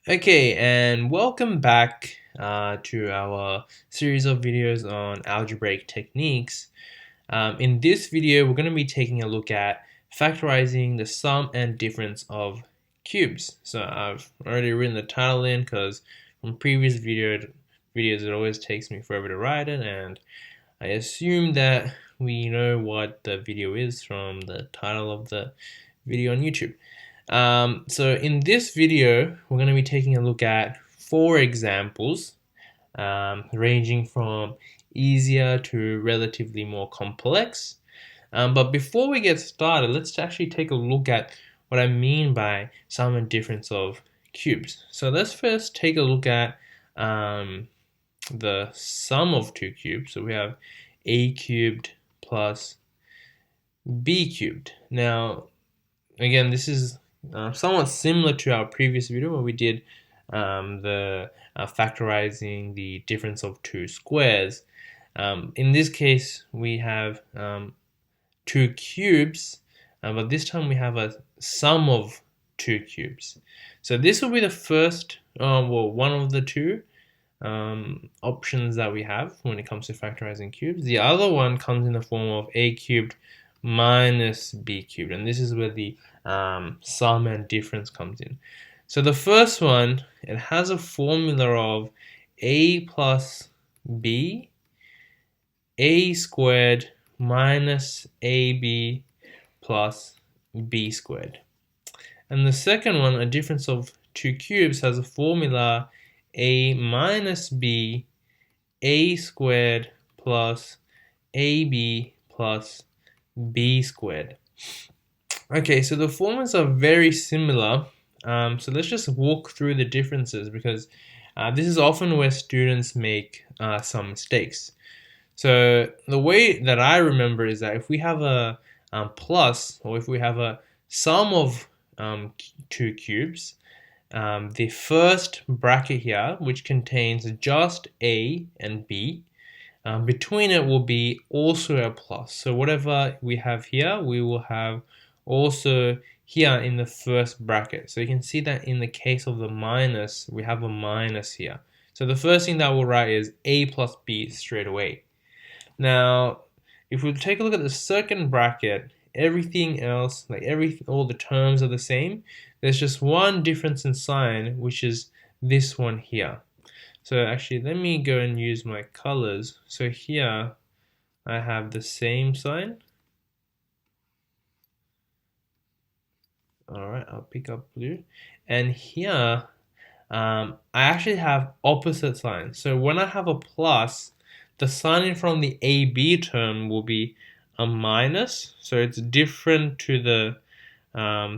Okay, and welcome back to our series of videos on algebraic techniques. In this video, we're going to be taking a look at factorizing the sum and difference of cubes. So I've already written the title in because from previous videos it always takes me forever to write it, and I assume that we know what the video is from the title of the video on YouTube. So in this video, we're going to be taking a look at 4 examples, ranging from easier to relatively more complex. But before we get started, let's actually take a look at what I mean by sum and difference of cubes. So let's first take a look at the sum of two cubes. So we have a cubed plus b cubed. Now, again, this is somewhat similar to our previous video where we did the factorizing the difference of two squares. In this case, we have two cubes, but this time we have a sum of two cubes. So this will be the first, one of the two options that we have when it comes to factorizing cubes. The other one comes in the form of a cubed minus b cubed, and this is where the sum and difference comes in. So the first one, it has a formula of a plus b, a squared minus ab plus b squared. And the second one, a difference of two cubes, has a formula a minus b, a squared plus ab plus b squared. Okay, so the formulas are very similar. So let's just walk through the differences because this is often where students make some mistakes. So the way that I remember is that if we have a plus, or if we have a sum of two cubes, the first bracket here, which contains just a and b, between it will be also a plus. So whatever we have here, we will have also here in the first bracket. So you can see that in the case of the minus, we have a minus here. So the first thing that we'll write is a plus b straight away. Now, if we take a look at the second bracket, everything else, all the terms are the same. There's just one difference in sign, which is this one here. So actually, let me go and use my colors. So here, I have the same sign. All right, I'll pick up blue. And here, I actually have opposite signs. So when I have a plus, the sign in front of the AB term will be a minus. So it's different to the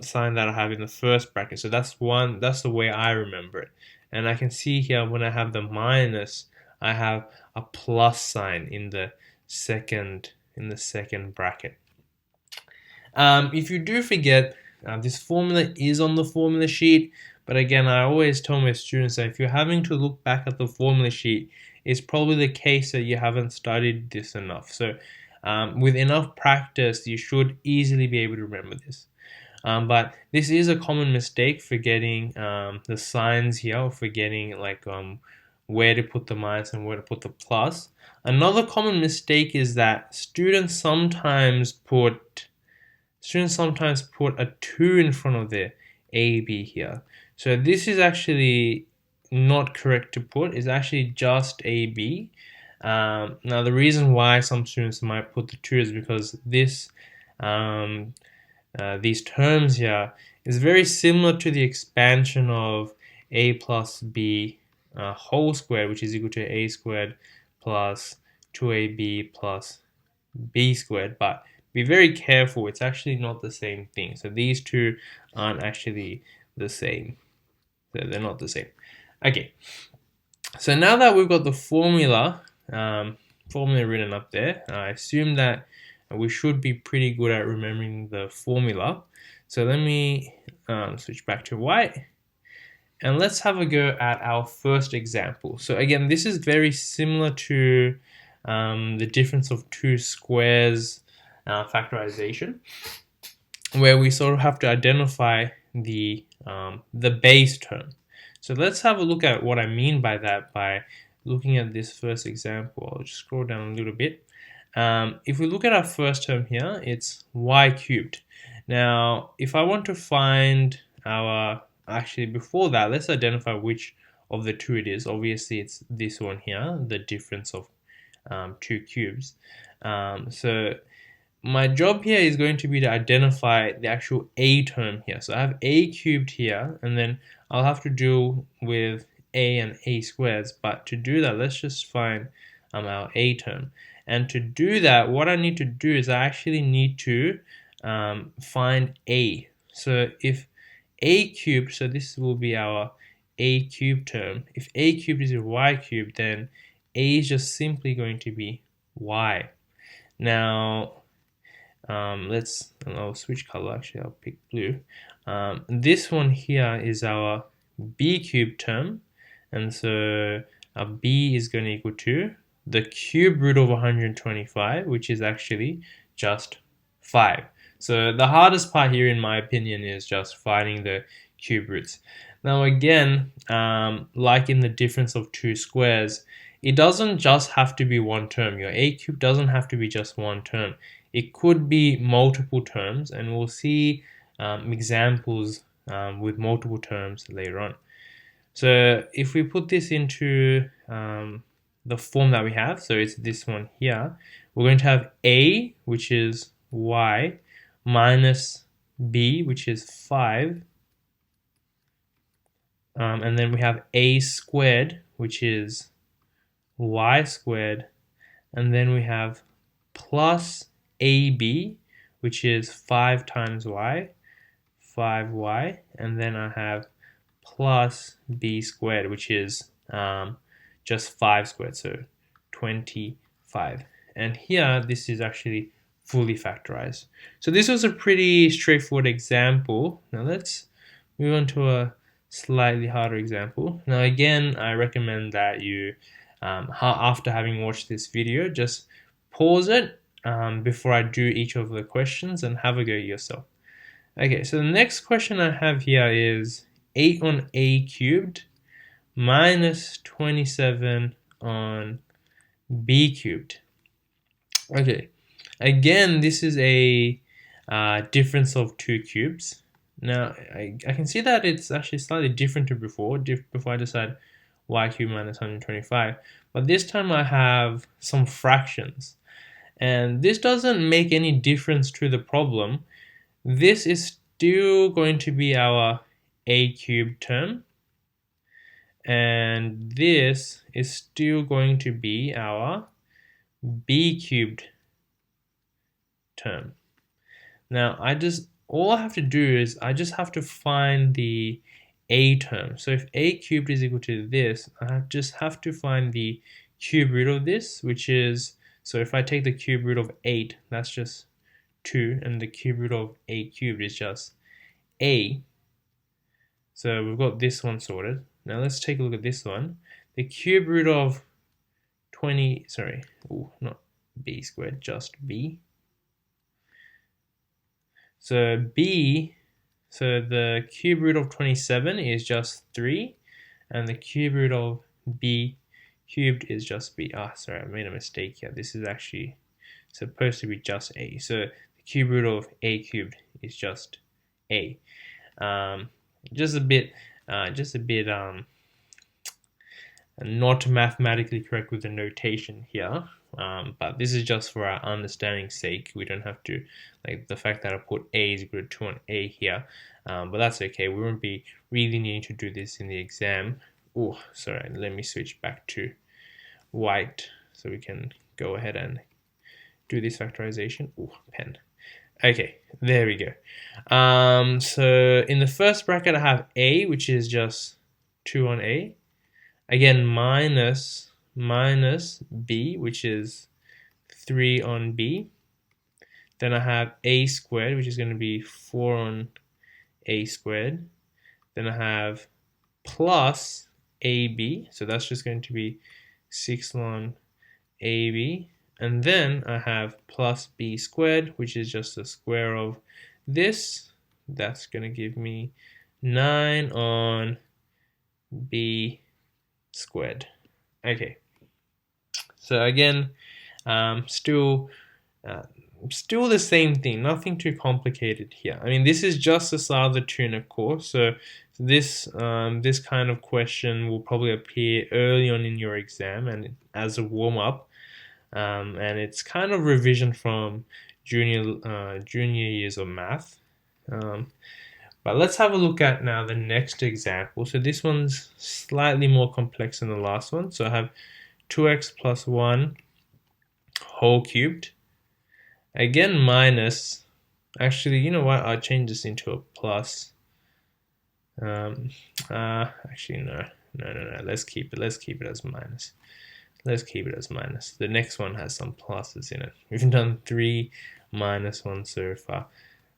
sign that I have in the first bracket. So that's the way I remember it. And I can see here when I have the minus, I have a plus sign in the second bracket. If you do forget, this formula is on the formula sheet, but again, I always tell my students that if you're having to look back at the formula sheet, it's probably the case that you haven't studied this enough. So with enough practice, you should easily be able to remember this. But this is a common mistake, forgetting the signs here, or forgetting where to put the minus and where to put the plus. Another common mistake is that students sometimes put a 2 in front of their AB here. So this is actually not correct to put. It's actually just AB. Now the reason why some students might put the 2 is because this these terms here is very similar to the expansion of a plus b whole squared, which is equal to a squared plus 2ab plus b squared. But be very careful, it's actually not the same thing. So these two aren't actually the same. They're not the same. Okay, so now that we've got the formula written up there, I assume that we should be pretty good at remembering the formula. So let me switch back to white, and let's have a go at our first example. So again, this is very similar to the difference of two squares factorization, where we sort of have to identify the base term. So let's have a look at what I mean by that by looking at this first example. I'll just scroll down a little bit. If we look at our first term here, it's y cubed. Now, if I want to find actually before that, let's identify which of the two it is. Obviously, it's this one here, the difference of two cubes. So my job here is going to be to identify the actual a term here. So I have a cubed here, and then I'll have to deal with a and a squares. But to do that, let's just find our a term. And to do that, what I need to do is I actually need to find a. So if a cubed, so this will be our a cubed term. If a cubed is y cubed, then a is just simply going to be y. Now, I'll switch color, actually I'll pick blue. This one here is our b cubed term, and so our b is going to equal to the cube root of 125, which is actually just 5. So the hardest part here, in my opinion, is just finding the cube roots. Now again, like in the difference of two squares, it doesn't just have to be one term. Your a cube doesn't have to be just one term. It could be multiple terms, and we'll see examples with multiple terms later on. So if we put this into the form that we have, so it's this one here, we're going to have a, which is y, minus b, which is 5, and then we have a squared, which is y squared, and then we have plus ab, which is 5 times y, 5y, and then I have plus b squared, which is just 5 squared, so 25. And here, this is actually fully factorized. So this was a pretty straightforward example. Now let's move on to a slightly harder example. Now again, I recommend that you, after having watched this video, just pause it before I do each of the questions and have a go yourself. Okay, so the next question I have here is 8 on a cubed minus 27 on b cubed. Okay, again, this is a difference of two cubes. Now, I can see that it's actually slightly different to before I decide y cubed minus 125. But this time I have some fractions. And this doesn't make any difference to the problem. This is still going to be our a cubed term. And this is still going to be our b cubed term. Now, all I have to do is I just have to find the a term. So if a cubed is equal to this, I just have to find the cube root of this, which is, so if I take the cube root of 8, that's just 2, and the cube root of a cubed is just a. So we've got this one sorted. Now let's take a look at this one. The cube root of not b squared, just b. So the cube root of 27 is just 3, and the cube root of b cubed is just b. Sorry, I made a mistake here. This is actually supposed to be just a. So the cube root of a cubed is just a. Just a bit not mathematically correct with the notation here, but this is just for our understanding's sake. We don't have to, like the fact that I put a is equal to 2 on a here, but that's okay. We won't be really needing to do this in the exam. Oh, sorry, let me switch back to white so we can go ahead and do this factorization. Oh, pen. Okay, there we go. So in the first bracket I have a, which is just 2 on a. Again, minus b, which is 3 on b. Then I have a squared, which is going to be 4 on a squared. Then I have plus ab, so that's just going to be 6 on ab. And then I have plus b squared, which is just the square of this. That's going to give me 9 on b squared. Okay, so again, still the same thing, nothing too complicated here. I mean, this is just the start of the tuner course, so this kind of question will probably appear early on in your exam and as a warm-up, and it's kind of revision from junior years of math. But let's have a look at now the next example. So this one's slightly more complex than the last one. So I have 2x plus 1 whole cubed. Again, minus. Actually, you know what? I'll change this into a plus. Actually, no. Let's keep it as minus. Let's keep it as minus. The next one has some pluses in it. We've done 3 minus 1 so far,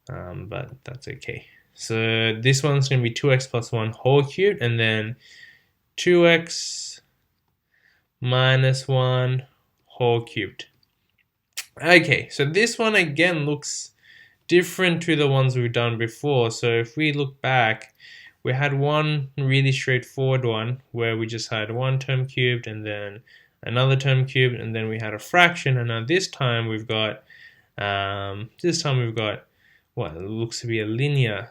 but that's okay. So this one's going to be 2x plus 1 whole cubed, and then 2x minus 1 whole cubed. Okay, so this one again looks different to the ones we've done before. So if we look back, we had one really straightforward one where we just had one term cubed and then another term cubed, and then we had a fraction. And now this time we've got what looks to be a linear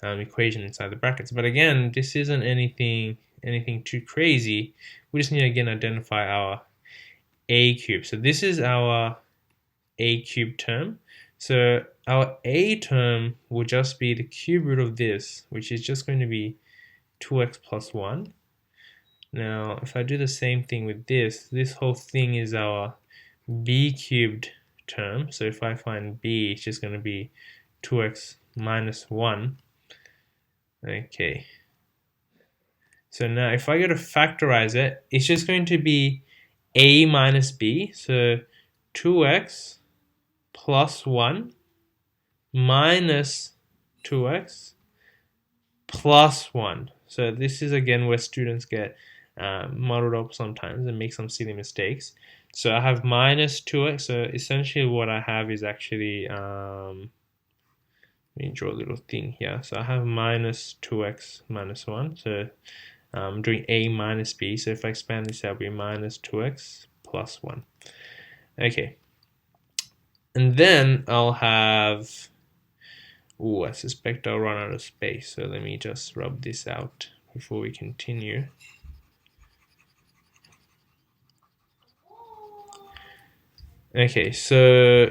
equation inside the brackets. But again, this isn't anything too crazy. We just need to again identify our a cube. So this is our a cube term. So our a term will just be the cube root of this, which is just going to be 2x plus 1. Now, if I do the same thing with this whole thing is our b cubed term. So if I find b, it's just going to be 2x minus 1. Okay. So now if I go to factorize it, it's just going to be a minus b. So 2x plus 1 minus 2x plus 1. So this is again where students get muddled up sometimes and make some silly mistakes. So I have minus 2x. So essentially what I have is actually, let me draw a little thing here. So I have minus 2x minus 1. So I'm doing a minus b. So if I expand this, that'll be minus 2x plus 1. Okay. And then I'll have, I suspect I'll run out of space. So let me just rub this out before we continue. Okay, so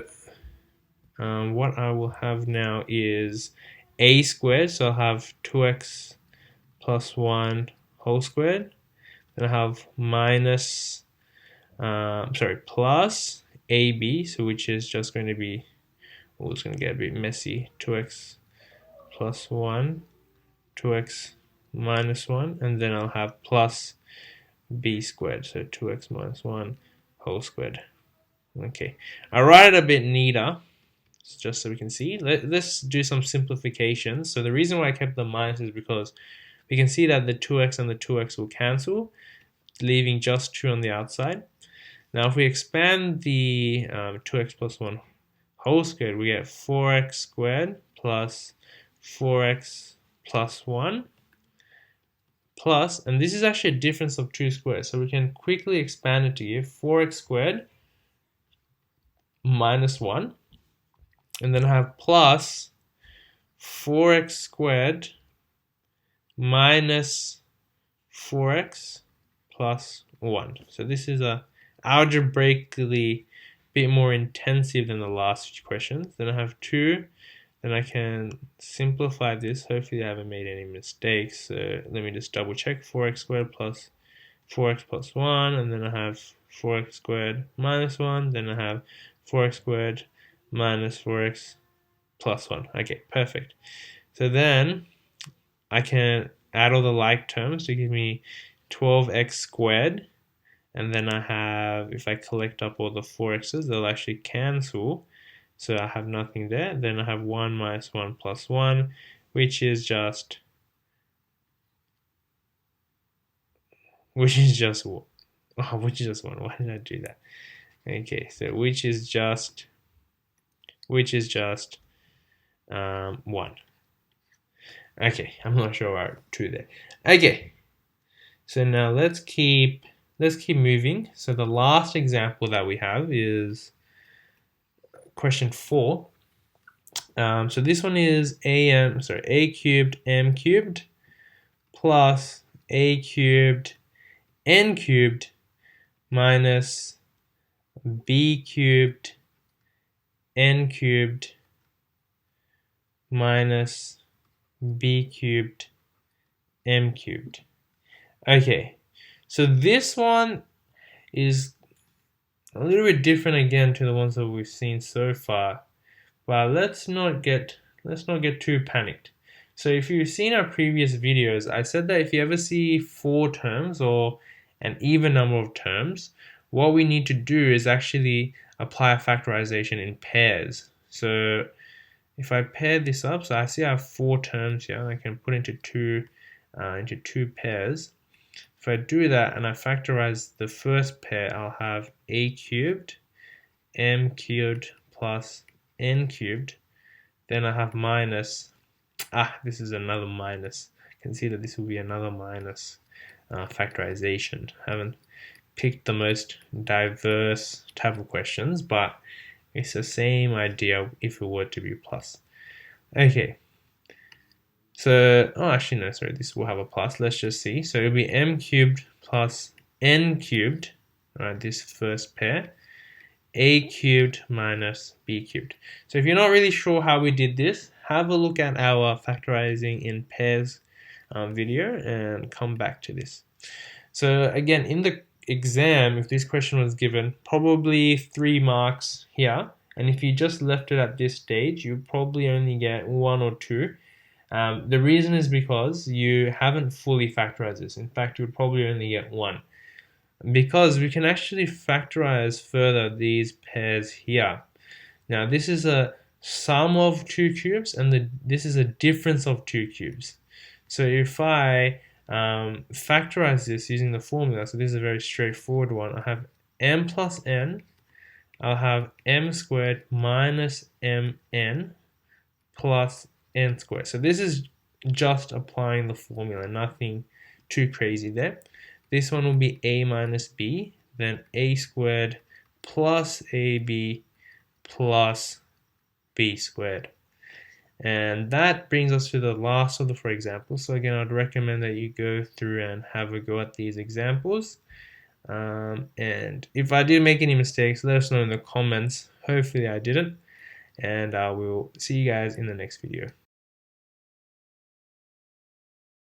what I will have now is a squared. So I'll have 2x plus 1 whole squared. Then I have minus, plus ab, so which is just going to be, it's going to get a bit messy, 2x plus 1, 2x minus 1, and then I'll have plus b squared, so 2x minus 1 whole squared. Okay, I'll write it a bit neater, just so we can see. Let's do some simplifications. So the reason why I kept the minus is because we can see that the 2x and the 2x will cancel, leaving just 2 on the outside. Now if we expand the 2x plus 1 whole squared, we get 4x squared plus 4x plus 1 plus, and this is actually a difference of 2 squares, so we can quickly expand it to give 4x squared minus 1, and then I have plus 4x squared minus 4x plus 1. So this is a algebraically bit more intensive than the last few questions. Then I have 2, then I can simplify this. Hopefully I haven't made any mistakes. So let me just double check. 4x squared plus 4x plus 1, and then I have 4x squared minus 1, then I have 4x squared minus 4x plus 1. Okay, perfect. So then I can add all the like terms to give me 12x squared, and then I have, if I collect up all the 4x's, they'll actually cancel, so I have nothing there. Then I have 1 minus 1 plus 1, which is just 1. Why did I do that? Okay, so which is just 1. Okay, I'm not sure about 2 there. Okay, so now let's keep moving. So the last example that we have is question 4. So this one is a cubed m cubed plus a cubed n cubed minus b cubed n cubed minus b cubed m cubed. Okay, so this one is a little bit different again to the ones that we've seen so far. But let's not get too panicked. So if you've seen our previous videos, I said that if you ever see 4 terms or an even number of terms, what we need to do is actually apply a factorization in pairs. So if I pair this up, so I see I have 4 terms here, I can put into two pairs. If I do that and I factorize the first pair, I'll have a cubed m cubed plus n cubed. Then I have minus, this is another minus. I can see that this will be another minus factorization. I haven't picked the most diverse type of questions, but it's the same idea if it were to be plus. Okay, so, actually no, sorry, this will have a plus. Let's just see. So it'll be m cubed plus n cubed, right, this first pair, a cubed minus b cubed. So if you're not really sure how we did this, have a look at our factorizing in pairs video and come back to this. So again, in the exam, if this question was given, probably 3 marks here, and if you just left it at this stage, you probably only get 1 or 2. The reason is because you haven't fully factorized this. In fact, you would probably only get 1. Because we can actually factorize further these pairs here. Now this is a sum of 2 cubes and this is a difference of 2 cubes. So if I factorize this using the formula, so this is a very straightforward one, I have m plus n, I'll have m squared minus mn plus n squared. So this is just applying the formula, nothing too crazy there. This one will be a minus b, then a squared plus ab plus b squared. And that brings us to the last of the 4 examples. So again, I'd recommend that you go through and have a go at these examples. And if I did make any mistakes, let us know in the comments. Hopefully I didn't. And I will see you guys in the next video.